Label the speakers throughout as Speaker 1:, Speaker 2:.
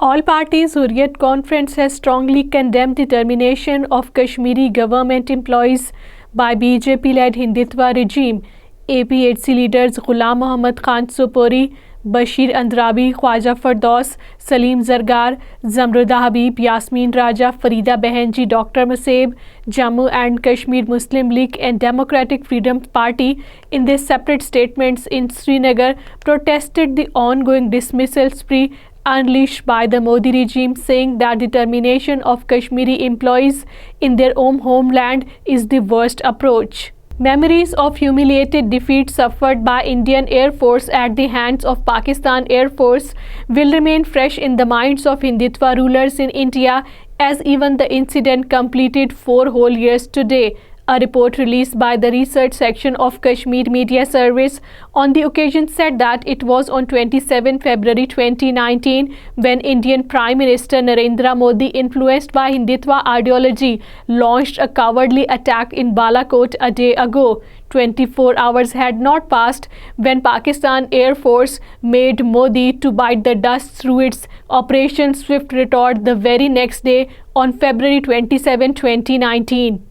Speaker 1: All Parties Hurriyat Conference has strongly condemned the termination of Kashmiri government employees by BJP-led Hindutva regime. APHC leaders Ghulam Muhammad Khan Sopori, Bashir Andrabi, Khawaja Firdous, Saleem Zargar, Zamrooda Habib, Yasmeen Raja, Fahreeda Behanji, Dr. Musaib, Jammu and Kashmir Muslim League and Democratic Freedom Party in their separate statements in Srinagar protested the ongoing dismissal spree unleashed by the Modi regime, saying that the termination of Kashmiri employees in their own homeland is the worst approach. Memories of humiliating defeat suffered by Indian Air Force at the hands of Pakistan Air Force will remain fresh in the minds of Hindutva rulers in India, as even the incident completed 4 whole years today. A report released by the research section of Kashmir Media Service on the occasion said that it was on 27 February 2019 when Indian Prime Minister Narendra Modi, influenced by Hindutva ideology, launched a cowardly attack in Balakot a day ago. 24 hours had not passed when Pakistan Air Force made Modi to bite the dust through its Operation Swift Retort the very next day on February 27, 2019.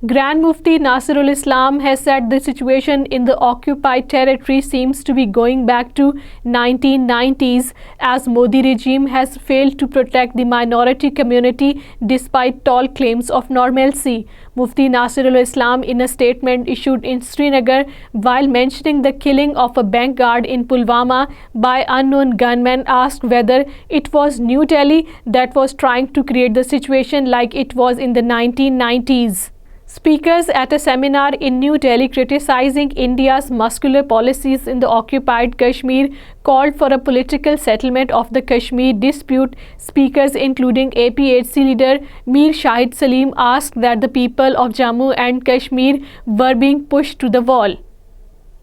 Speaker 1: Grand Mufti Nasirul Islam has said the situation in the occupied territory seems to be going back to 1990s, as Modi regime has failed to protect the minority community despite tall claims of normalcy. Mufti Nasirul Islam, in a statement issued in Srinagar while mentioning the killing of a bank guard in Pulwama by unknown gunmen, asked whether it was New Delhi that was trying to create the situation like it was in the 1990s. Speakers at a seminar in New Delhi criticizing India's muscular policies in the occupied Kashmir called for a political settlement of the Kashmir dispute. Speakers including APHC leader Mir Shahid Salim asked that the people of Jammu and Kashmir were being pushed to the wall.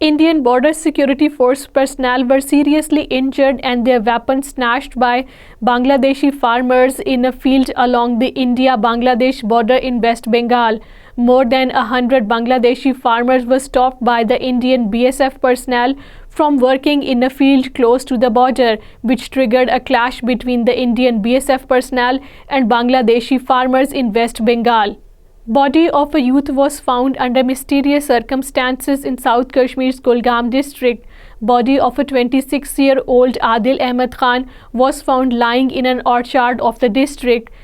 Speaker 1: Indian Border Security Force personnel were seriously injured and their weapons snatched by Bangladeshi farmers in a field along the India-Bangladesh border in West Bengal. More than 100 Bangladeshi farmers were stopped by the Indian BSF personnel from working in a field close to the border, which triggered a clash between the Indian BSF personnel and Bangladeshi farmers in West Bengal. Body of a youth was found under mysterious circumstances in South Kashmir's Kulgam district. Body of a 26-year-old Adil Ahmed Khan was found lying in an orchard of the district.